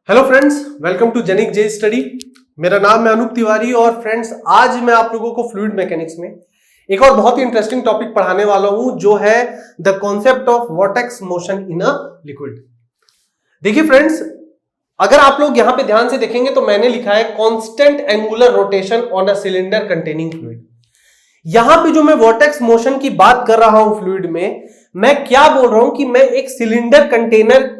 Hello friends, welcome to जेनिक जे study. मेरा नाम है अनूप तिवारी और फ्रेंड्स आज मैं आप लोगों को फ्लूइड मैकेनिक्स में एक और बहुत ही इंटरेस्टिंग टॉपिक पढ़ाने वाला हूं जो है the concept of vortex motion in a liquid. देखिए फ्रेंड्स, अगर आप लोग यहां पे ध्यान से देखेंगे तो मैंने लिखा है constant angular rotation on a cylinder containing fluid. यहां पे जो मैं वॉर्टेक्स मोशन की बात कर रहा हूं फ्लूइड में, मैं क्या बोल रहा हूं कि मैं एक सिलेंडर कंटेनर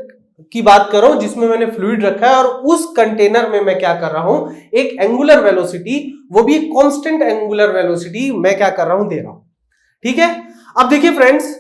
की बात कर रहा हूं जिसमें मैंने फ्लूइड रखा है और उस कंटेनर में मैं क्या कर रहा हूं, एक एंगुलर वेलोसिटी, वो भी एक कांस्टेंट एंगुलर वेलोसिटी मैं क्या कर रहा हूं, दे रहा हूं। ठीक है, अब देखिए फ्रेंड्स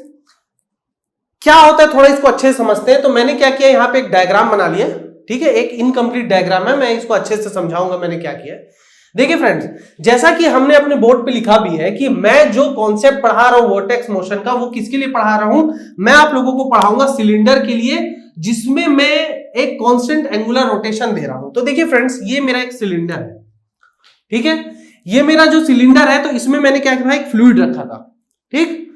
क्या होता है, थोड़ा इसको अच्छे से समझते हैं। तो मैंने क्या किया, यहां पे एक डायग्राम बना लिया। ठीक है, एक इनकम्प्लीट डायग्राम है, मैं इसको अच्छे से समझाऊंगा मैंने क्या किया है। देखिए फ्रेंड्स, जैसा कि हमने अपने बोर्ड पे लिखा भी है कि मैं जो कॉन्सेप्ट पढ़ा रहा हूं वॉर्टेक्स मोशन का, वो किसके लिए पढ़ा रहा हूं, मैं आप लोगों को पढ़ाऊंगा सिलेंडर के लिए जिसमें मैं एक कांस्टेंट एंगुलर रोटेशन दे रहा हूं। तो देखिए फ्रेंड्स, ये मेरा एक सिलेंडर है। ठीक है, ये मेरा जो सिलेंडर है, तो इसमें मैंने क्या किया, एक फ्लूइड रखा था। ठीक,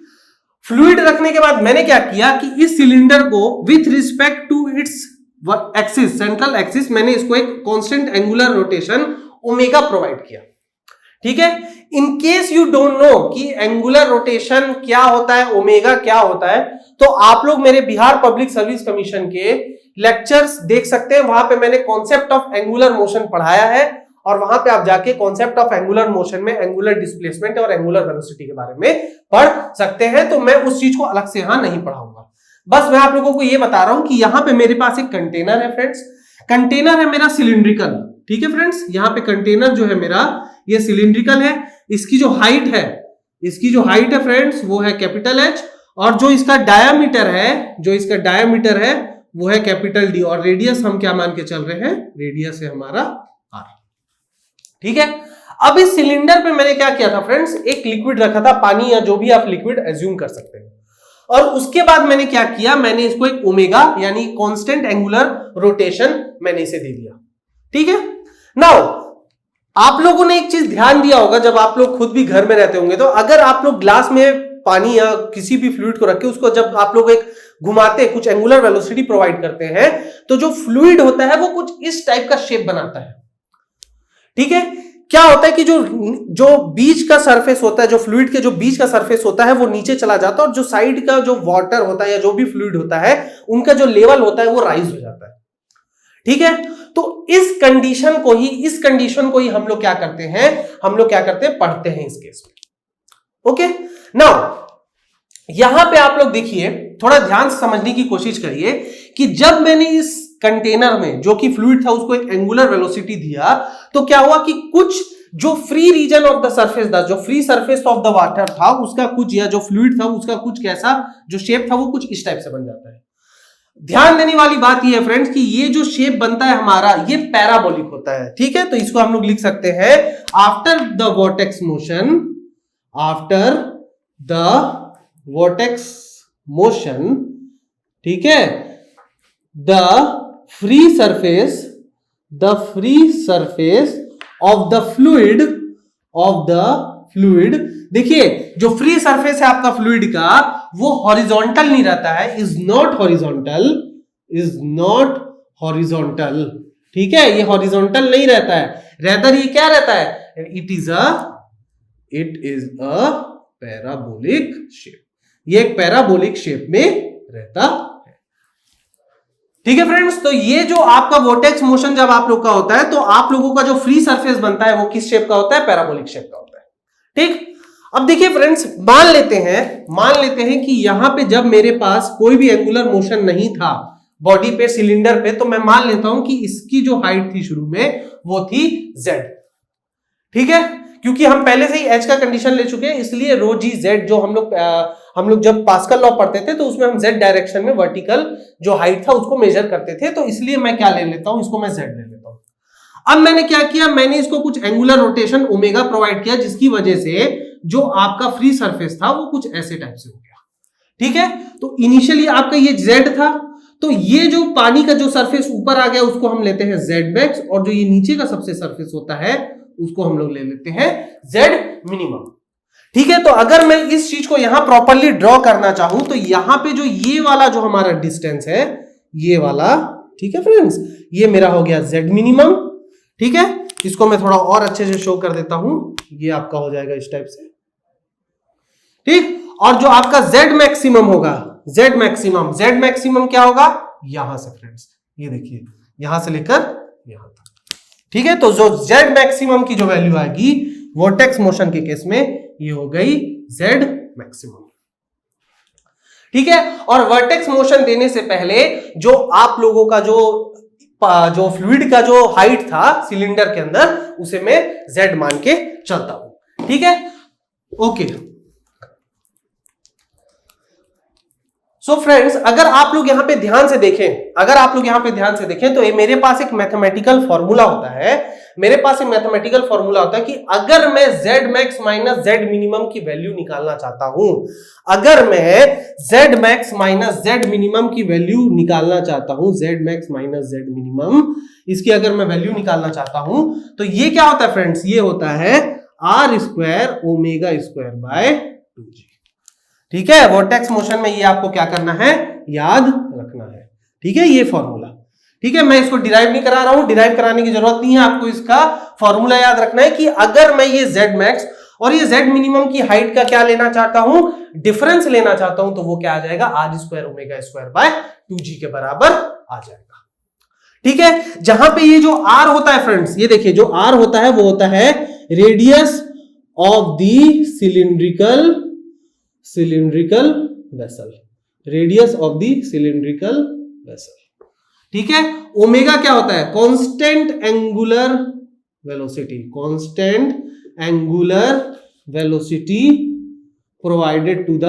फ्लूइड रखने के बाद मैंने क्या किया कि इस सिलेंडर को with respect to its axis, central axis, मैंने इसको एक constant angular rotation omega provide किया। ठीक है, in case you don't know कि एंगुलर रोटेशन क्या होता है, ओमेगा क्या होता है, तो आप लोग मेरे बिहार पब्लिक सर्विस कमीशन के लेक्चर्स देख सकते हैं। वहां पे मैंने कॉन्सेप्ट ऑफ एंगुलर मोशन पढ़ाया है और वहां पे आप जाके कॉन्सेप्ट ऑफ एंगुलर मोशन में एंगुलर डिस्प्लेसमेंट और एंगुलर वेलोसिटी के बारे में पढ़ सकते हैं। तो मैं उस चीज को अलग से यहां नहीं पढ़ाऊंगा, बस मैं आप लोगों को यह बता रहा हूं कि यहां पे मेरे पास एक कंटेनर है फ्रेंड्स। कंटेनर है मेरा सिलिंड्रिकल। ठीक है फ्रेंड्स, यहां पे कंटेनर जो है मेरा ये सिलिंड्रिकल है। इसकी जो हाइट है फ्रेंड्स, वो है कैपिटल एच, और जो इसका डायामीटर है वो है कैपिटल डी, और रेडियस हम क्या मान के चल रहे हैं, रेडियस है हमारा आर। ठीक है, अब इस सिलेंडर पे मैंने क्या किया था फ्रेंड्स, एक लिक्विड रखा था, पानी या जो भी आप लिक्विड एज्यूम कर सकते हैं। और उसके बाद मैंने क्या किया, मैंने इसको एक ओमेगा यानी कांस्टेंट एंगुलर रोटेशन मैंने इसे दे दिया। ठीक है, नाउ आप लोगों ने एक चीज ध्यान दिया होगा, जब आप लोग खुद भी घर में रहते होंगे, तो अगर आप लोग ग्लास में पानी या किसी भी फ्लूइड को रखे, उसको जब आप लोग एक घुमाते, कुछ एंगुलर वेलोसिटी प्रोवाइड करते हैं, तो जो फ्लूइड होता है वो कुछ इस टाइप का शेप बनाता है। ठीक है, क्या होता है कि जो बीच का सरफेस होता है, जो फ्लूइड के जो बीच का सरफेस होता है वो नीचे चला जाता है, और जो साइड का जो वाटर होता है या जो भी फ्लूइड होता है उनका जो लेवल होता है वो राइज हो जाता है। ठीक है, तो इस कंडीशन को ही हम लोग क्या करते हैं, पढ़ते हैं इस केस में। ओके, नाउ यहां पे आप लोग देखिए, थोड़ा ध्यान से समझने की कोशिश करिए कि जब मैंने इस कंटेनर में जो कि फ्लूइड था उसको एक एंगुलर वेलोसिटी दिया, तो क्या हुआ कि कुछ जो free region of the surface था, जो free surface of the water था उसका कुछ, या जो फ्लूइड था उसका कुछ कैसा जो शेप था वो कुछ इस टाइप से बन जाता है। ध्यान देने वाली बात यह है फ्रेंड्स कि ये जो शेप बनता है हमारा, ये पैराबोलिक होता है। ठीक है, तो इसको हम लोग लिख सकते हैं आफ्टर द वॉर्टेक्स मोशन, ठीक है, the free surface of the fluid, देखिए जो फ्री सरफेस है आपका फ्लूइड का वो हॉरिजॉन्टल नहीं रहता है, इज नॉट हॉरिजॉन्टल। ठीक है, ये हॉरिजॉन्टल नहीं रहता है, रेदर ये क्या रहता है, it is a parabolic shape. ये एक पैराबोलिक शेप में रहता है। ठीक है फ्रेंड्स, तो ये जो आपका वॉर्टेक्स मोशन जब आप लोग का होता है, तो आप लोगों का जो फ्री सरफेस बनता है वो किस शेप का होता है, पैराबोलिक शेप का होता है। ठीक, अब देखिए फ्रेंड्स, मान लेते हैं कि यहां पे जब मेरे पास कोई भी एंगुलर मोशन नहीं था बॉडी पे, सिलेंडर पे, तो मैं मान लेता हूं कि इसकी जो हाइट थी शुरू में वो थी z। ठीक है, क्योंकि हम पहले से ही h का कंडीशन ले चुके हैं, इसलिए रो जी जेड जो हम लोग जब पास्कल लॉ पढ़ते थे तो उसमें हम z डायरेक्शन में वर्टिकल जो हाइट था उसको मेजर करते थे, तो इसलिए मैं क्या ले लेता हूं, इसको मैं z ले लेता हूं। अब मैंने क्या किया, मैंने इसको कुछ एंगुलर रोटेशन ओमेगा प्रोवाइड किया, जिसकी वजह से जो आपका फ्री सरफेस था वो कुछ ऐसे टाइप से हो गया। ठीक है, तो इनिशियली आपका ये z था, तो ये जो पानी का जो सरफेस ऊपर आ गया उसको हम लेते हैं z मैक्स, और जो ये नीचे का सबसे सरफेस होता है उसको हम लोग ले लेते हैं z मिनिमम। ठीक है, तो अगर मैं इस चीज को यहां प्रॉपर्ली ड्रॉ करना चाहूं, तो यहां पे जो ये वाला जो हमारा डिस्टेंस है, ये वाला, ठीक है फ्रेंड्स, ये मेरा हो गया z मिनिमम। ठीक है, इसको मैं थोड़ा और अच्छे से शो कर देता हूं, ये आपका हो जाएगा इस टाइप से। ठीक, और जो आपका z मैक्सिमम होगा, z मैक्सिमम क्या होगा, यहां से फ्रेंड्स, ये देखिए यहां से लेकर यहां तक। ठीक है, तो जो z मैक्सिमम की जो वैल्यू आएगी वोर्टेक्स मोशन के केस में, ये हो गई z मैक्सिमम। ठीक है, और वर्टेक्स मोशन देने से पहले जो आप लोगों का जो फ्लूइड का जो हाइट था सिलेंडर के अंदर, उसे मैं z मान के चलता हूं। ठीक है, ओके। सो फ्रेंड्स, अगर आप लोग यहां पे ध्यान से देखें, तो ये मेरे पास एक मैथमेटिकल फॉर्मूला होता है, कि अगर मैं z max minus z minimum की वैल्यू निकालना चाहता हूं, इसकी अगर मैं वैल्यू निकालना चाहता हूं, तो ये क्या होता है फ्रेंड्स, ये होता है r square omega square by 2g। ठीक है, वोर्टेक्स मोशन में ये आपको क्या करना है, याद रखना है। ठीक है, ये फॉर्मूला। ठीक है, मैं इसको डिराइव नहीं करा रहा हूं, डिराइव कराने की जरूरत नहीं है, आपको इसका फॉर्मूला याद रखना है कि अगर मैं ये z मैक्स और ये z मिनिमम की हाइट का क्या लेना चाहता हूं, डिफरेंस लेना चाहता हूं, तो वो क्या आ जाएगा, r square omega square by 2g के बराबर आ जाएगा। ठीक है, जहां पे ये जो r होता है फ्रेंड्स, ये देखिए जो r होता है वो होता है radius of the cylindrical vessel, radius of the cylindrical vessel. ठीक है, ओमेगा क्या होता है, constant angular velocity provided to the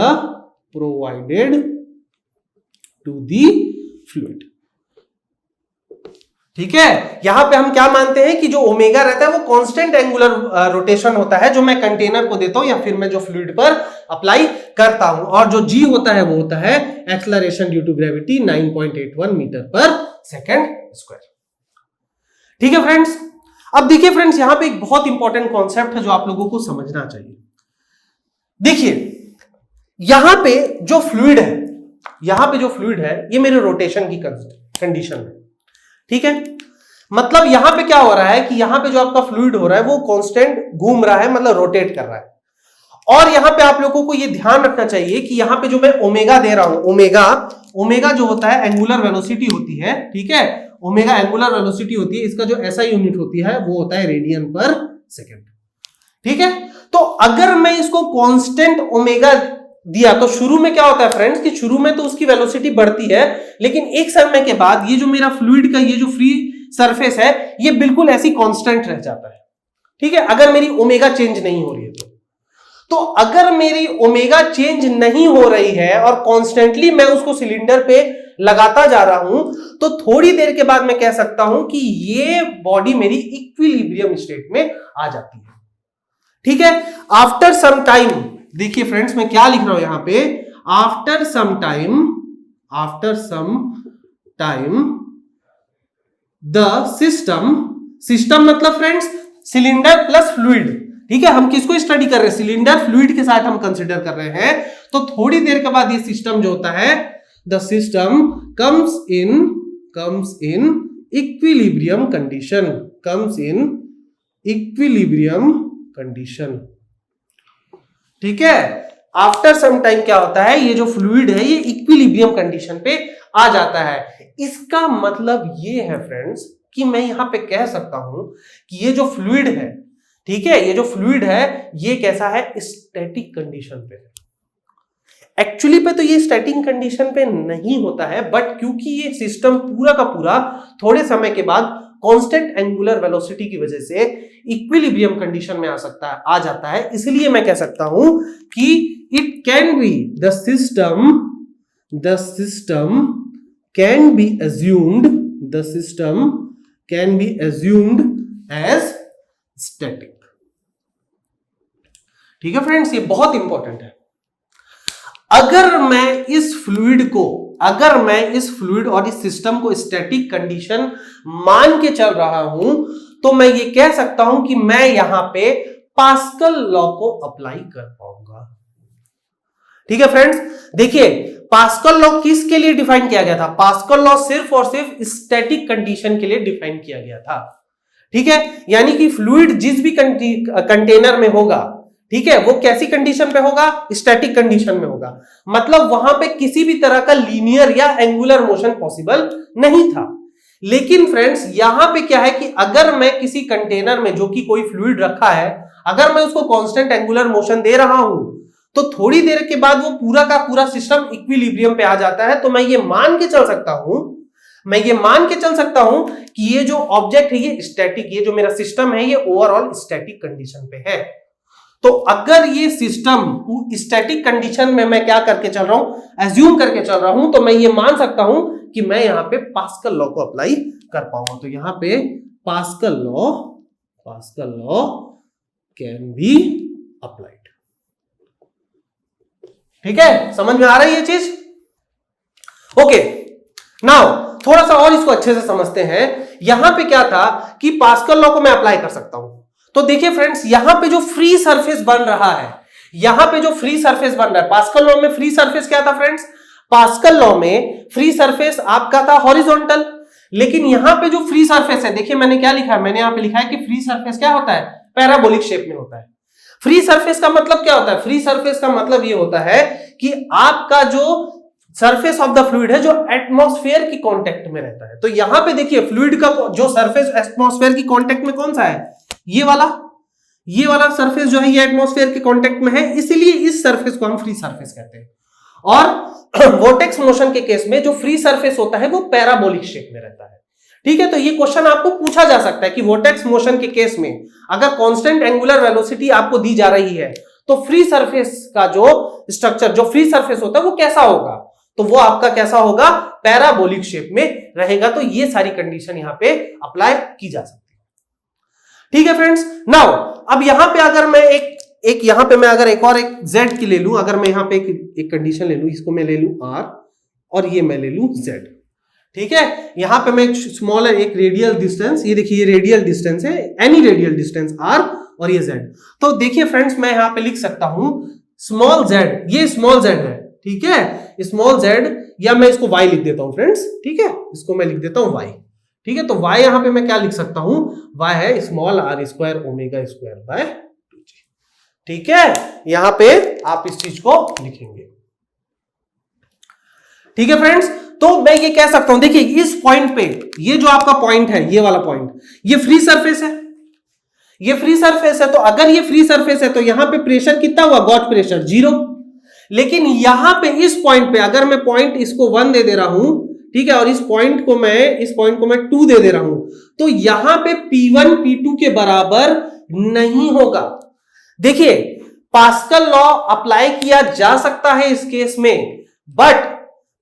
fluid. ठीक है, यहां पे हम क्या मानते हैं कि जो ओमेगा रहता है वो कांस्टेंट एंगुलर रोटेशन होता है जो मैं कंटेनर को देता हूं या फिर मैं जो फ्लूइड पर अप्लाई करता हूं, और जो g होता है वो होता है acceleration due to gravity 9.81 metre per second square. ठीक है फ्रेंड्स, अब देखिए फ्रेंड्स, यहां पे एक बहुत इंपॉर्टेंट कॉन्सेप्ट है जो आप लोगों को समझना चाहिए। देखिए यहां पे जो फ्लूइड है, ये मेरे रोटेशन की कंडीशन है। ठीक है, मतलब यहां पे क्या हो रहा है कि यहां पे जो आपका फ्लूइड हो रहा है वो कांस्टेंट घूम रहा है, मतलब रोटेट कर रहा है। और यहां पे आप लोगों को ये ध्यान रखना चाहिए कि यहां पे जो मैं ओमेगा दे रहा हूं, ओमेगा जो होता है एंगुलर वेलोसिटी होती है। ठीक है, ओमेगा एंगुलर वेलोसिटी होती है, इसका जो एसआई यूनिट होती है वो होता है रेडियन पर सेकंड। ठीक है, तो अगर मैं इसको कांस्टेंट ओमेगा दिया तो शुरू में क्या होता है फ्रेंड्स, कि शुरू में तो उसकी वेलोसिटी बढ़ती है, लेकिन एक समय के बाद ये जो मेरा फ्लूइड का ये जो फ्री सरफेस है ये बिल्कुल ऐसी कांस्टेंट रह जाता है। ठीक है, अगर मेरी ओमेगा चेंज नहीं हो रही है तो अगर मेरी ओमेगा चेंज नहीं हो रही है और कॉन्स्टेंटली मैं उसको सिलेंडर पे लगाता जा रहा हूं, तो थोड़ी देर के बाद मैं कह सकता हूं कि ये बॉडी मेरी इक्विलिब्रियम स्टेट में आ जाती है। ठीक है, आफ्टर सम टाइम, देखिए फ्रेंड्स मैं क्या लिख रहा हूं यहां पे, after some time the system मतलब फ्रेंड्स सिलेंडर प्लस फ्लूइड। ठीक है, हम किसको स्टडी कर रहे हैं, सिलेंडर फ्लूइड के साथ हम कंसीडर कर रहे हैं। तो थोड़ी देर के बाद ये सिस्टम जो होता है, the system comes in equilibrium condition. ठीक है, आफ्टर सम टाइम क्या होता है, ये जो फ्लूइड है ये इक्विलिब्रियम कंडीशन पे आ जाता है। इसका मतलब ये है फ्रेंड्स कि मैं यहां पे कह सकता हूं कि ये जो फ्लूइड है, ठीक है, ये जो फ्लूइड है ये कैसा है, स्टैटिक कंडीशन पे है। एक्चुअली पे तो ये स्टैटिक कंडीशन पे नहीं होता है, बट क्योंकि ये सिस्टम पूरा का पूरा थोड़े समय के बाद कांस्टेंट एंगुलर वेलोसिटी की वजह से इक्विलिब्रियम कंडीशन में आ जाता है, इसलिए मैं कह सकता हूं कि it can be the system can be assumed as static। ठीक है फ्रेंड्स, ये बहुत इंपॉर्टेंट है। अगर मैं इस फ्लूइड और इस सिस्टम को स्टैटिक कंडीशन मान के चल रहा हूं, तो मैं ये कह सकता हूं कि मैं यहां पे पास्कल लॉ को अप्लाई कर पाऊंगा। ठीक है फ्रेंड्स, देखिए पास्कल लॉ किसके लिए डिफाइन किया गया था? पास्कल लॉ सिर्फ और सिर्फ स्टैटिक कंडीशन के लिए डिफाइन किया गया था। ठीक है, यानी कि फ्लूइड जिस भी कंटेनर में होगा, ठीक है, वो कैसी कंडीशन पे होगा? स्टैटिक कंडीशन में होगा। मतलब वहां पे किसी भी तरह का लीनियर या एंगुलर मोशन पॉसिबल नहीं था। लेकिन फ्रेंड्स यहां पे क्या है कि अगर मैं किसी कंटेनर में जो कि कोई फ्लूइड रखा है, अगर मैं उसको कांस्टेंट एंगुलर मोशन दे रहा हूं, तो थोड़ी देर के बाद वो पूरा का पूरा सिस्टम इक्विलिब्रियम पे आ जाता है। तो मैं ये मान के चल सकता हूं कि ये जो ऑब्जेक्ट है ये स्टैटिक, ये जो मेरा सिस्टम है ये ओवरऑल स्टैटिक कंडीशन पे है। तो अगर ये सिस्टम स्टैटिक कंडीशन में मैं क्या करके चल रहा हूं, एज्यूम करके चल रहा हूं, तो मैं ये मान सकता हूं कि मैं यहां पे पास्कल लॉ को अप्लाई कर पाऊंगा। तो यहां पे pascal law can be applied. ठीक है, समझ में आ रही है ये चीज? ओके, नाउ थोड़ा सा और इसको अच्छे से समझते हैं। यहां पे क्या था कि पास्कल लॉ को मैं अप्लाई कर सकता हूं। तो देखिए फ्रेंड्स, यहां पे जो फ्री सरफेस बन रहा है, पास्कल लॉ में फ्री सरफेस क्या था फ्रेंड्स? पास्कल लॉ में फ्री सरफेस आपका था हॉरिजॉन्टल। लेकिन यहां पे जो फ्री सरफेस है, देखिए मैंने क्या लिखा है, मैंने यहां पे लिखा है कि फ्री सरफेस क्या होता है? पैराबोलिक शेप में होता है। फ्री सरफेस का मतलब क्या होता है? फ्री सरफेस का मतलब ये होता है कि आपका जो सरफेस ऑफ द फ्लूइड है जो एटमॉस्फेयर की कांटेक्ट में रहता है। तो यहां पे देखिए फ्लूइड का जो सरफेस एटमॉस्फेयर की कांटेक्ट में कौन सा है? ये वाला सरफेस जो है ये एटमॉस्फेयर के कांटेक्ट में है, इसीलिए इस सरफेस को हम फ्री सरफेस कहते हैं। और वोर्टेक्स मोशन के केस में जो फ्री सरफेस होता है वो पैराबोलिक शेप में रहता है। ठीक है, तो ये क्वेश्चन आपको पूछा जा सकता है कि वोर्टेक्स मोशन के केस में अगर कांस्टेंट एंगुलर वेलोसिटी आपको दी जा रही है तो फ्री सरफेस का जो स्ट्रक्चर, जो फ्री सरफेस होता है वो कैसा होगा? तो वो आपका कैसा होगा? पैराबोलिक शेप में रहेगा। तो ये सारी कंडीशन यहां पे अप्लाई की जा सकती है। ठीक है फ्रेंड्स, नाउ अब यहां पे अगर मैं यहां पे मैं अगर एक Z की ले लूं, अगर मैं यहां पे एक कंडीशन ले लूं, इसको मैं ले लूं R और ये मैं ले लूं Z। ठीक है, यहां पे मैं स्मॉलर एक रेडियल डिस्टेंस, ये देखिए ये रेडियल डिस्टेंस है, एनी रेडियल डिस्टेंस R और ये Z। तो देखिए फ्रेंड्स, मैं यहां पे लिख सकता हूं स्मॉल z, ये स्मॉल z है। ठीक है, स्मॉल z, या मैं इसको y लिख देता हूं फ्रेंड्स। ठीक है, इसको मैं लिख देता हूं y। ठीक है, तो y यहां पे मैं क्या लिख सकता हूं? y है small r square omega square by 2g। ठीक है, यहां पे आप इस चीज को लिखेंगे। ठीक है फ्रेंड्स, तो मैं ये कह सकता हूं, देखिए इस पॉइंट पे, ये जो आपका पॉइंट है, ये वाला पॉइंट, ये फ्री सरफेस है, ये फ्री सरफेस है। तो अगर ये फ्री सरफेस है तो यहां पे प्रेशर कितना हुआ? Gauge pressure 0। लेकिन यहां पे इस पॉइंट पे अगर मैं पॉइंट इसको 1 दे दे रहा हूं, ठीक है, और इस पॉइंट को मैं 2 दे दे रहा हूं, तो यहां पे P1 P2 के बराबर नहीं होगा। देखिए पास्कल लॉ अप्लाई किया जा सकता है इस केस में, बट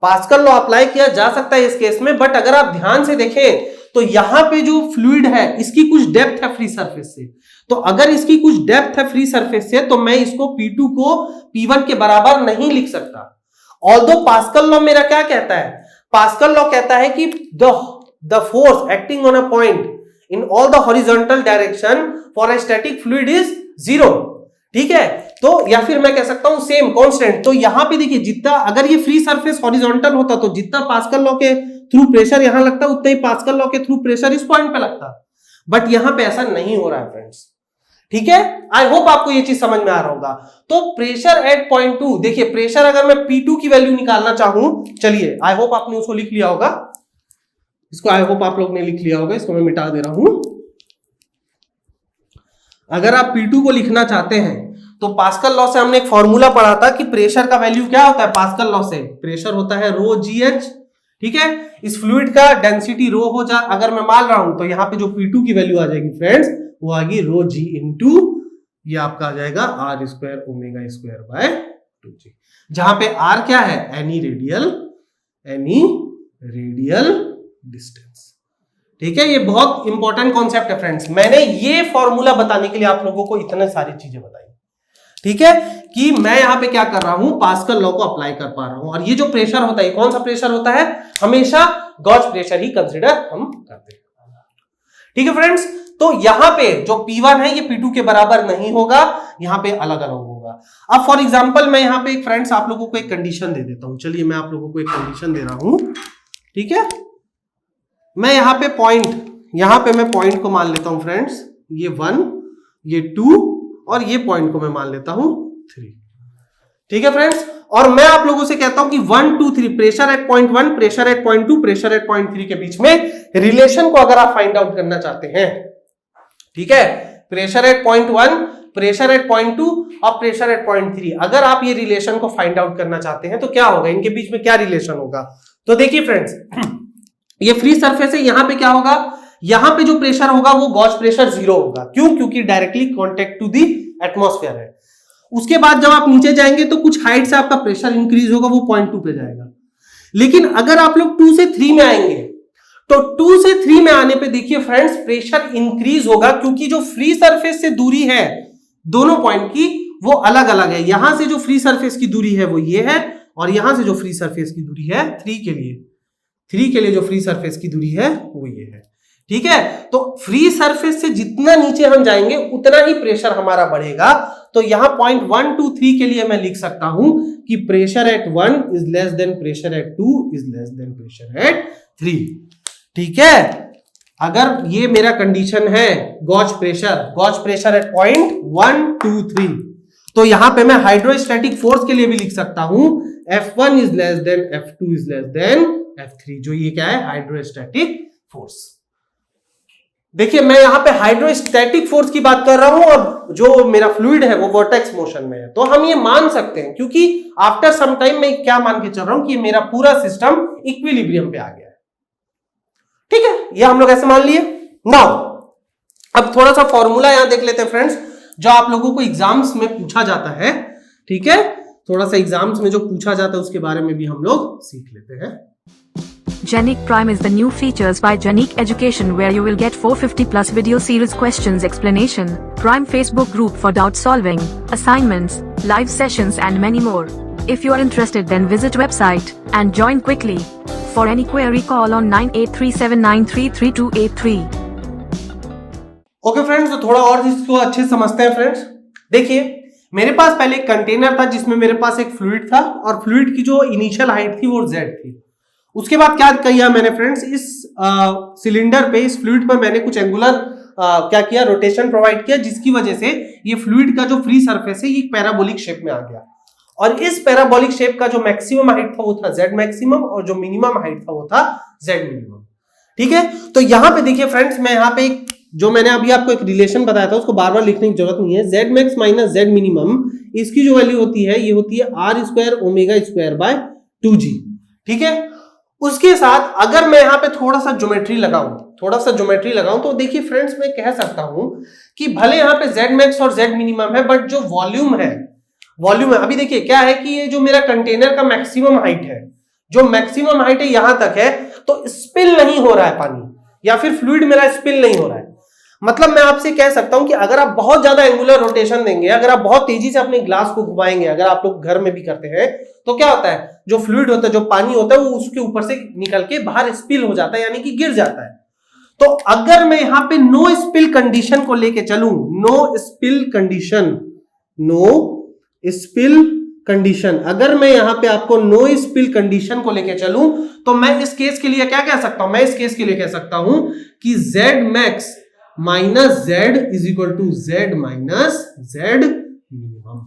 बट अगर आप ध्यान से देखें तो यहां पे जो फ्लूइड है इसकी कुछ डेप्थ है फ्री सरफेस से। तो अगर इसकी कुछ डेप्थ है फ्री सरफेस से तो मैं इसको P2 को P1 के बराबर नहीं लिख सकता। ऑल्दो पास्कल लॉ मेरा क्या कहता है? पास्कल लॉ कहता है कि the force acting on a point in all the horizontal direction for a static fluid is 0। ठीक है, तो या फिर मैं कह सकता हूं सेम कांस्टेंट। तो यहां पे देखिए जितना, अगर ये फ्री सरफेस हॉरिजॉन्टल होता तो जितना पास्कल लॉ के थ्रू प्रेशर यहां लगता उतना ही पास्कल लॉ के थ्रू प्रेशर इस पॉइंट पे लगता, बट यहां पे ऐसा नहीं हो रहा है फ्रेंड्स। ठीक है, आई होप आपको ये चीज समझ में आ रहा होगा। तो प्रेशर एट पॉइंट 2, देखिए प्रेशर अगर मैं P2 की वैल्यू निकालना चाहूं, चलिए आई होप आपने उसको लिख लिया होगा, इसको आई होप आप लोग ने लिख लिया होगा, इसको मैं मिटा दे रहा हूं। अगर आप P2 को लिखना चाहते हैं तो पास्कल लॉ से हमने एक फॉर्मूला पढ़ा था कि प्रेशर का वैल्यू क्या होता है पास्कल लॉ से? प्रेशर होता है रो GH। ठीक है, इस फ्लूइड का डेंसिटी रो हो जा अगर मैं मान रहा हूं तो यहाँ पे जो P2 की वैल्यू आ जाएगी फ्रेंड्स, वो आएगी रो G इंटू ये आपका आ जाएगा R square omega square by 2G, जहां पे R क्या है? Any radial distance. ठीक है, ये बहुत इंपॉर्टेंट कॉन्सेप्ट है फ्रेंड्स। मैंने ये फॉर्मूला बताने के लिए आप लोगों को इतने सारी चीजें बताई, ठीक है, कि मैं यहां पे क्या कर रहा हूं? पास्कल लॉ को अप्लाई कर पा रहा हूं। और ये जो प्रेशर होता है, कौन सा प्रेशर होता है? हमेशा गॉज प्रेशर ही कंसीडर हम करते हैं। ठीक है फ्रेंड्स, तो यहां पे जो P1 है ये P2 के बराबर नहीं होगा, यहां पे अलग अलग होगा। होगा। अब फॉर एग्जांपल मैं यहाँ पे एक फ्रेंड्स आप लोगों को एक कंडीशन दे देता हूं। चलिए मैं आप लोगों को एक कंडीशन दे रहा हूं, ठीक है। मैं यहाँ पे पॉइंट को मान लेता हूं फ्रेंड्स, ये 1, ये 2 और ये पॉइंट को मैं मान लेता हूं 3, ठीक है फ्रेंड्स। और मैं आप लोगों से कहता हूं कि 1 2 3 pressure at point 1, pressure at point 2, pressure at point 3 के बीच में रिलेशन को अगर आप फाइंड आउट करना चाहते हैं, ठीक है, pressure at point 1, pressure at point 2 और प्रेशर एट पॉइंट 3, अगर आप ये रिलेशन को फाइंड आउट करना चाहते हैं तो क्या होगा, इनके बीच में क्या रिलेशन होगा। तो देखिए फ्रेंड्स, ये फ्री सरफेस है, यहां पे क्या होगा, यहां पे जो प्रेशर होगा वो गॉस प्रेशर 0 होगा। क्यों? क्योंकि directly contact to the atmosphere है। उसके बाद जब आप नीचे जाएंगे तो कुछ हाइट से आपका प्रेशर इंक्रीज होगा, वो 0.2 पे जाएगा। लेकिन अगर आप लोग 2 से 3 में आएंगे तो 2 से 3 में आने पे देखिए फ्रेंड्स प्रेशर इंक्रीज होगा, क्योंकि जो फ्री सरफेस से दूरी है दोनों पॉइंट की वो अलग अलग है। यहां से जो फ्री सरफेस की दूरी है वो ये है, और यहां से जो फ्री सरफेस की दूरी है 3 के लिए जो फ्री सरफेस की दूरी है वो ये है, ठीक है। तो फ्री सरफेस से जितना नीचे हम जाएंगे उतना ही प्रेशर हमारा बढ़ेगा। तो यहां पॉइंट 1 2 3 के लिए मैं लिख सकता हूं कि pressure at 1 is less than pressure at 2 is less than pressure at 3, ठीक है। अगर ये मेरा कंडीशन है गॉज प्रेशर एट पॉइंट 1 2 3, तो यहां पे मैं हाइड्रोस्टैटिक फोर्स के लिए भी लिख सकता हूं F1 is less than F2 is less than F3, जो ये क्या है, हाइड्रोस्टैटिक फोर्स। देखिए मैं यहां पे हाइड्रोस्टैटिक फोर्स की बात कर रहा हूं और जो मेरा फ्लूइड है वो वोर्टेक्स मोशन में है, तो हम ये मान सकते हैं, क्योंकि आफ्टर सम टाइम मैं क्या मान के चल रहा हूं कि मेरा पूरा सिस्टम इक्विलिब्रियम पे आ गया है, ठीक है। ये हम लोग ऐसे मान लिए। नाउ अब थोड़ा सा फॉर्मूला यहां देख लेते हैं फ्रेंड्स, जो आप लोगों को एग्जाम्स में पूछा जाता है, ठीक है। थोड़ा सा एग्जाम्स में जो पूछा जाता है उसके बारे में भी हम लोग सीख लेते हैं। Genic Prime is the new features by Genic Education, where you will get 450 plus video series questions explanation, Prime Facebook group for doubt solving, assignments, live sessions and many more. If you are interested, then visit website and join quickly. For any query, call on 9837933283. Okay friends, तो थोड़ा और इसको अच्छे से समझते हैं friends. देखिए मेरे पास पहले एक कंटेनर था जिसमें मेरे पास एक फ्लूइड था, और फ्लूइड की जो इनिशियल हाइट थी वो z थी। उसके बाद क्या किया मैंने फ्रेंड्स, इस सिलेंडर पे, इस फ्लूइड पर मैंने कुछ एंगुलर क्या किया, रोटेशन प्रोवाइड किया, जिसकी वजह से ये फ्लूइड का जो फ्री सरफेस है ये पैराबोलिक शेप में आ गया। और इस पैराबोलिक शेप का जो मैक्सिमम हाइट था वो था z मैक्सिमम, और जो मिनिमम हाइट था वो था z मिनिमम, ठीक है। तो यहां पे देखिए फ्रेंड्स, मैं यहाँ पे जो मैंने अभी आपको एक रिलेशन बताया था उसको बार बार लिखने की जरूरत नहीं है। z max minus z minimum, इसकी जो वैल्यू होती है ये होती है r square omega square by 2g, ठीक है। उसके साथ अगर मैं यहाँ पे थोड़ा सा ज्योमेट्री लगाऊं तो देखिए फ्रेंड्स, मैं कह सकता हूं कि भले यहाँ पे z मैक्स और z मिनिमम है, बट जो वॉल्यूम है अभी देखिए क्या है कि ये जो मेरा कंटेनर का मैक्सिमम हाइट है, जो मैक्सिमम हाइट है यहां तक है, तो स्पिल नहीं हो रहा है पानी, या फिर फ्लूइड मेरा स्पिल नहीं हो रहा है। मतलब मैं आपसे कह सकता हूं कि अगर आप बहुत ज्यादा एंगुलर रोटेशन देंगे, अगर आप बहुत तेजी से अपने ग्लास को घुमाएंगे, अगर आप लोग घर में भी करते हैं, तो क्या होता है, जो फ्लूइड होता है, जो पानी होता है, वो उसके ऊपर से निकल के बाहर स्पिल हो जाता है, यानी कि गिर जाता है। तो अगर मैं यहां पे नो स्पिल कंडीशन को लेके चलूं, नो स्पिल कंडीशन, अगर मैं यहां पे आपको नो स्पिल कंडीशन को लेके चलूं, तो मैं इस केस के लिए क्या कह सकता हूं, मैं इस केस के लिए कह सकता हूं कि z max minus z is equal to z minus z minimum,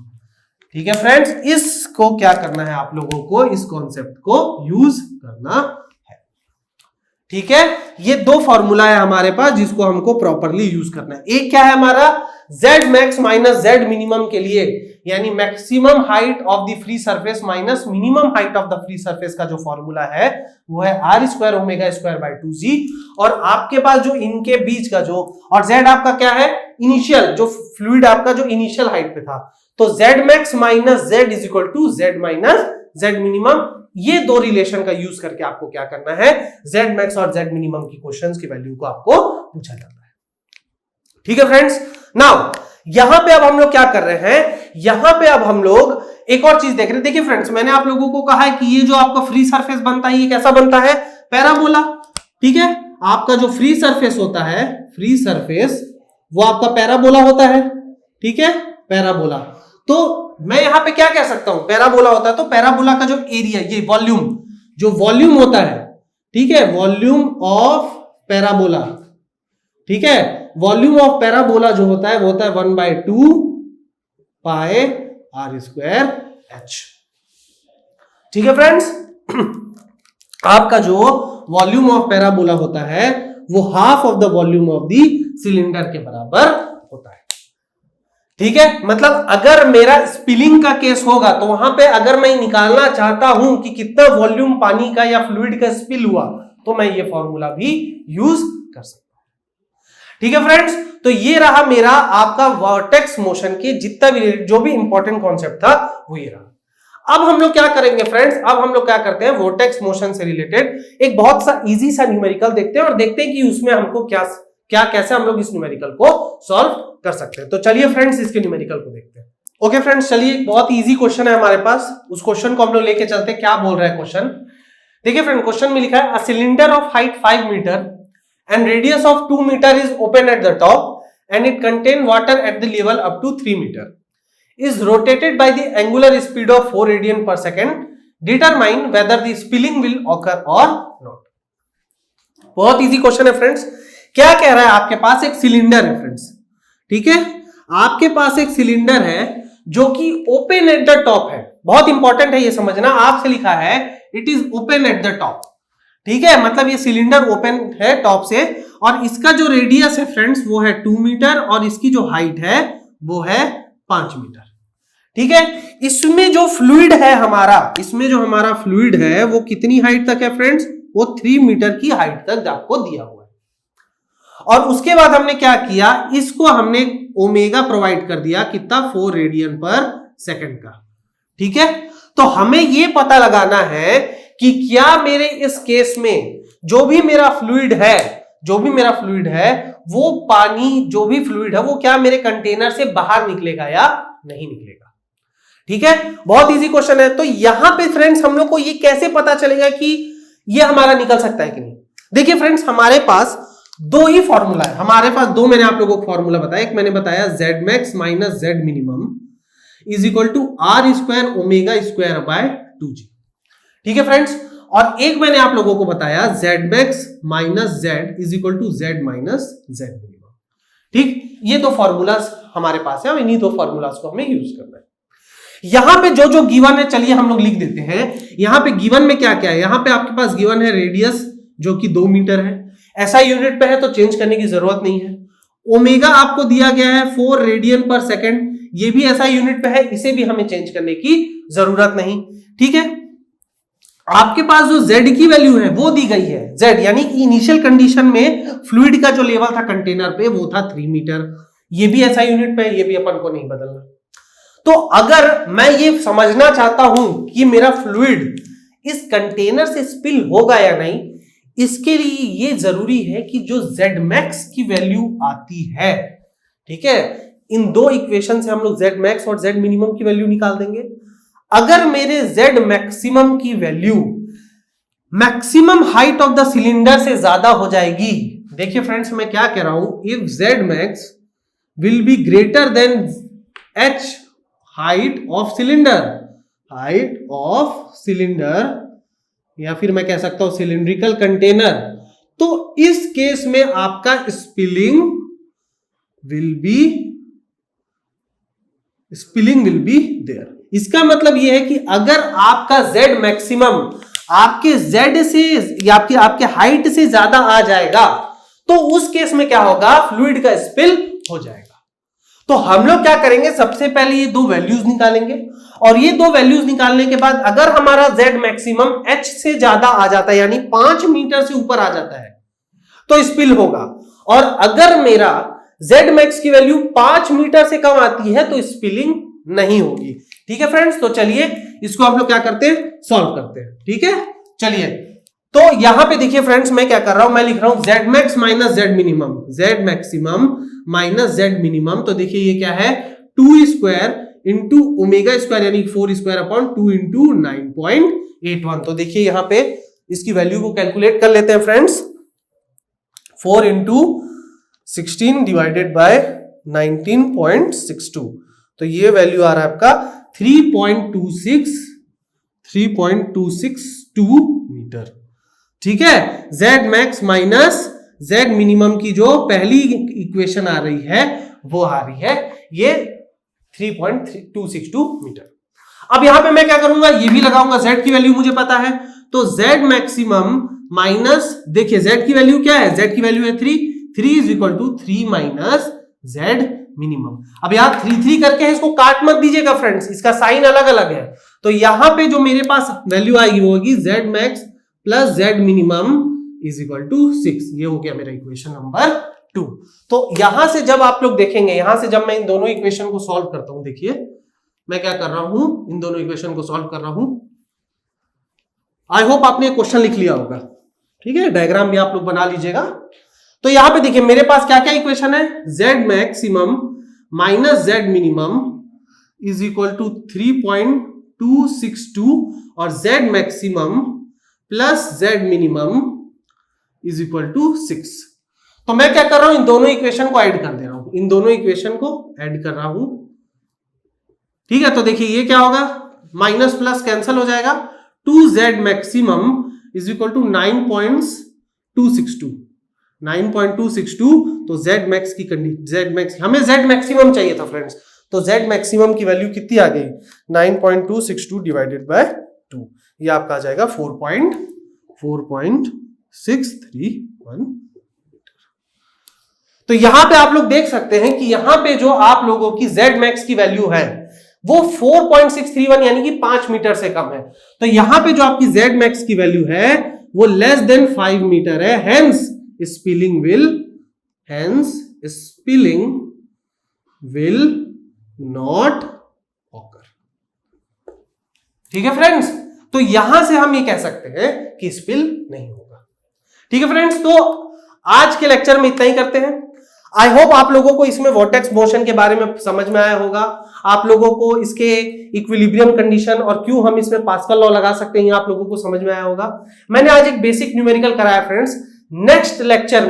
ठीक है फ्रेंड्स। इसको क्या करना है आप लोगों को, इस कॉन्सेप्ट को यूज करना है, ठीक है। ये दो फॉर्मूला है हमारे पास जिसको हमको प्रॉपरली यूज करना है। एक क्या है हमारा, z max minus z minimum के लिए, यानी maximum height of the free surface minus minimum height of the free surface का जो फॉर्मूला है वो है r square omega square by 2g। और आपके पास जो इनके बीच का जो, और z आपका क्या है, इनिशियल, जो फ्लूइड आपका जो इनिशियल हाइट पे था, तो z max minus z is equal to z minus z minimum. ये दो रिलेशन का यूज करके आपको क्या करना है, z मैक्स और z मिनिमम की क्वेश्चंस की वैल्यू को आपको पूछा जाता है, ठीक है फ्रेंड्स। नाउ यहां पे अब हम लोग क्या कर रहे हैं, यहां पे अब हम लोग एक और चीज देख रहे हैं। देखिए फ्रेंड्स, मैंने आप लोगों को कहा है कि ये जो आपका फ्री सरफेस बनता है ये कैसा बनता है, पैराबोला, ठीक है। आपका जो फ्री सरफेस होता है, फ्री सरफेस वो आपका पैराबोला होता है, ठीक है, पैराबोला। तो मैं यहां पे क्या कह सकता हूं, पैराबोला होता है तो पैराबोला का जो एरिया, ये वॉल्यूम, जो वॉल्यूम होता है, ठीक है, वॉल्यूम ऑफ पैराबोला, ठीक है, वॉल्यूम ऑफ पैराबोला जो होता है वो होता है 1/2 पाई r स्क्वायर h। ठीक है फ्रेंड्स, आपका जो वॉल्यूम ऑफ पैराबोला होता है वो half of the volume of the cylinder के बराबर होता है। ठीक है, मतलब अगर मेरा स्पिलिंग का केस होगा तो वहां पे अगर मैं निकालना चाहता हूं कि कितना वॉल्यूम पानी का या फ्लूइड का स्पिल हुआ तो मैं ये फॉर्मूला भी यूज कर सकता हूं। ठीक है फ्रेंड्स, तो ये रहा मेरा आपका वॉर्टेक्स मोशन के जितना भी जो भी इंपॉर्टेंट कॉन्सेप्ट था वो ये रहा। अब हम लोग क्या करेंगे फ्रेंड्स, अब हम लोग क्या करते हैं, वोर्टेक्स मोशन से रिलेटेड एक बहुत सा इजी सा न्यूमेरिकल देखते हैं और देखते हैं कि उसमें हमको क्या कैसे हम लोग इस न्यूमेरिकल को सॉल्व कर सकते हैं। तो चलिए फ्रेंड्स इसके न्यूमेरिकल को देखते हैं। ओके फ्रेंड्स, चलिए बहुत इजी क्वेश्चन है हमारे पास, उस क्वेश्चन को हम लोग लेके चलते हैं। क्या बोल रहा है क्वेश्चन, देखिए फ्रेंड, क्वेश्चन में लिखा है a cylinder of height 5 metre and radius of 2 metre is open at the top and it contain water at the level up to 3 metre is rotated by the angular speed of 4 radian per second. Determine whether the spilling will occur or not. बहुत easy question है friends. क्या कह रहा है, आपके पास एक cylinder है friends, ठीक है, आपके पास एक सिलेंडर है जो कि ओपन एट द टॉप है। बहुत इंपॉर्टेंट है ये समझना, आपसे लिखा है it is open at the top. ठीक है, मतलब ये सिलेंडर ओपन है टॉप से और इसका जो रेडियस है फ्रेंड्स वो है 2 मीटर और इसकी जो हाइट है वो है 5 मीटर। ठीक है, इसमें जो फ्लूइड है हमारा, इसमें जो हमारा फ्लूइड है वो कितनी हाइट तक है फ्रेंड्स, वो 3 मीटर की हाइट तक आपको दिया हुआ है। और उसके बाद हमने क्या किया, इसको हमने ओमेगा प्रोवाइड कर दिया, कितना, 4 रेडियन पर सेकंड का। ठीक है, तो हमें ये पता लगाना है कि क्या मेरे इस केस में जो भी मेरा फ्लूइड है वो पानी, जो भी फ्लूइड है वो क्या मेरे कंटेनर से बाहर निकलेगा या नहीं निकलेगा। ठीक है, बहुत इजी क्वेश्चन है। तो यहां पे फ्रेंड्स हम लोग को ये कैसे पता चलेगा कि ये हमारा निकल सकता है कि नहीं। देखिए फ्रेंड्स, हमारे पास दो ही फॉर्मूला है, हमारे पास दो, मैंने आप लोगों को फॉर्मूला बताया। एक मैंने बताया Z max minus Z minimum is equal to R square omega square by 2G। ठीक है फ्रेंड्स, और एक मैंने आप लोगों को बताया Z max minus Z is equal to Z minus Z minimum. ठीक, ये दो फॉर्मूलाज हमारे पास है, इन्हीं दो फॉर्मूलाज को हमें यूज करना है। यहां पे जो जो गिवन है, चलिए हम लोग लिख देते हैं। यहां पे गिवन में क्या क्या है, यहां पे आपके पास गिवन है रेडियस जो कि 2 मीटर है, ऐसा यूनिट पे है तो चेंज करने की जरूरत नहीं है। ओमेगा आपको दिया गया है 4 रेडियन पर सेकंड, ये भी ऐसा यूनिट पे है, इसे भी हमें चेंज करने की जरूरत नहीं। ठीक है, आपके पास जो Z की वैल्यू है वो दी गई है, Z यानी कि इनिशियल कंडीशन में फ्लूइड का जो लेवल था कंटेनर पे वो था 3 मीटर, ये भी ऐसा यूनिट पे है, ये भी अपन को नहीं बदलना। तो अगर मैं ये समझना चाहता हूं कि मेरा फ्लूइड इस कंटेनर से स्पिल होगा या नहीं, इसके लिए ये जरूरी है कि जो Z मैक्स की वैल्यू आती है, ठीक है, इन दो इक्वेशन से हम लोग Z मैक्स और Z मिनिमम की वैल्यू निकाल देंगे। अगर मेरे Z मैक्सिमम की value maximum height of the cylinder से ज्यादा हो जाएगी, देखिए फ्रेंड्स मैं क्या कह रहा हूं, if Z max will be greater than H height of cylinder, या फिर मैं कह सकता हूं सिलिंड्रिकल कंटेनर, तो इस केस में आपका स्पिलिंग विल बी देयर। इसका मतलब यह है कि अगर आपका Z मैक्सिमम आपके Z से या आपके हाइट से ज्यादा आ जाएगा तो उस केस में क्या होगा, फ्लूइड का स्पिल हो जाएगा। तो हम लोग क्या करेंगे, सबसे पहले ये दो वैल्यूज निकालेंगे और ये दो वैल्यूज निकालने के बाद अगर हमारा Z मैक्सिमम H से ज्यादा आ जाता है यानी 5 मीटर से ऊपर आ जाता है तो स्पिल होगा, और अगर मेरा Z मैक्स की वैल्यू 5 मीटर से कम आती है तो स्पिलिंग नहीं होगी। ठीक है फ्रेंड्स, तो चलिए इसको हम लोग क्या करते हैं, सॉल्व करते हैं। ठीक है, चलिए तो यहां पे देखिए फ्रेंड्स मैं क्या कर रहा हूं, मैं लिख रहा हूं Z max minus Z minimum, Z maximum minus Z minimum. तो देखिए ये क्या है, 2 स्क्वायर इंटू ओमेगा स्क्वायर यानी 4 स्क्वायर अपॉन 2 इंटू 9.81। तो देखिए यहां पे इसकी वैल्यू को कैलकुलेट कर लेते हैं फ्रेंड्स, 4 इंटू 16 डिवाइडेड बाय 19.62, तो ये वैल्यू आ रहा है आपका 3.262 मीटर। ठीक है, Z max minus Z minimum की जो पहली इक्वेशन आ रही है वो आ रही है ये 3.262 मीटर। अब यहां पे मैं क्या करूंगा, ये भी लगाऊंगा, Z की वैल्यू मुझे पता है, तो Z मैक्सिमम माइनस, देखिए Z की वैल्यू क्या है, Z की वैल्यू है 3 is equal to 3 minus Z minimum. अब यहां 3 करके इसको काट मत दीजिएगा फ्रेंड्स, इसका साइन अलग अलग है, तो यहां पे जो मेरे पास वैल्यू आएगी वो होगी Z max plus Z minimum is equal to 6। ये हो गया मेरा इक्वेशन नंबर 2। तो यहां से जब आप लोग देखेंगे, यहां से जब मैं इन दोनों इक्वेशन को सॉल्व करता हूं, देखिए मैं क्या कर रहा हूं, इन दोनों इक्वेशन को सॉल्व कर रहा हूं। आई होप आपने क्वेश्चन लिख लिया होगा, ठीक है, डायग्राम भी आप लोग बना लीजिएगा। तो यहां पे देखिए मेरे पास क्या क्या इक्वेशन है, Z maximum minus Z minimum is equal to 3.262 और Z maximum plus Z minimum is equal to 6। तो मैं क्या कर रहा हूं, इन दोनों इक्वेशन को ऐड कर दे रहा हूं, इन दोनों इक्वेशन को ऐड कर रहा हूं। ठीक है, तो देखिए ये क्या होगा, माइनस प्लस कैंसिल हो जाएगा, 2Z maximum is equal to 9.262, तो Z मैक्स की कंडीशन, Z मैक्स, हमें Z मैक्सिमम चाहिए था फ्रेंड्स, तो Z मैक्सिमम की वैल्यू कितनी आ गई, 9.262 डिवाइडेड बाय 2, ये आपका आ जाएगा 4.631। तो यहां पे आप लोग देख सकते हैं कि यहां पे जो आप लोगों की Z मैक्स की वैल्यू है वो 4.631 यानी कि 5 मीटर से कम है। तो यहां पे जो आपकी Z मैक्स की वैल्यू है वो लेस देन 5 मीटर है, hence spilling will not occur. ठीक है फ्रेंड्स, तो यहां से हम ये कह सकते हैं कि स्पिल नहीं होगा। ठीक है फ्रेंड्स, तो आज के लेक्चर में इतना ही करते हैं। आई होप आप लोगों को इसमें वोर्टेक्स मोशन के बारे में समझ में आया होगा, आप लोगों को इसके इक्विलिब्रियम कंडीशन और क्यों हम इसमें पास्कल लॉ लगा सकते हैं आप लोगों को समझ में आया होगा। मैंने आज एक बेसिक न्यूमेरिकल कराया फ्रेंड्स। नेक्स्ट लेक्चर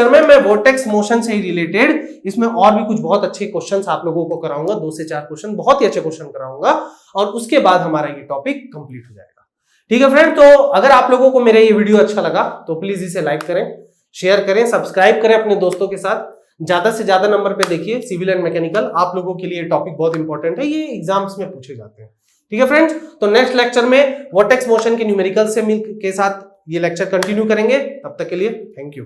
में मैं वोर्टेक्स मोशन से ही रिलेटेड इसमें और भी कुछ बहुत अच्छे क्वेश्चंस आप लोगों को कराऊंगा, 2 से 4 क्वेश्चन, बहुत ही अच्छे क्वेश्चन कराऊंगा, और उसके बाद हमारा ये टॉपिक कंप्लीट हो जाएगा। ठीक है फ्रेंड, तो अगर आप लोगों को मेरा ये वीडियो अच्छा लगा तो प्लीज इसे लाइक करें, शेयर करें, सब्सक्राइब करें अपने दोस्तों के साथ, ज्यादा से ज्यादा नंबर पे देखिए सिविल एंड मैकेनिकल, आप लोगों के लिए टॉपिक बहुत इंपॉर्टेंट है, ये एग्जाम्स में पूछे जाते हैं। ठीक है फ्रेंड्स, तो नेक्स्ट लेक्चर में वोर्टेक्स मोशन के न्यूमेरिकल से के साथ ये लेक्चर कंटिन्यू करेंगे। तब तक के लिए थैंक यू।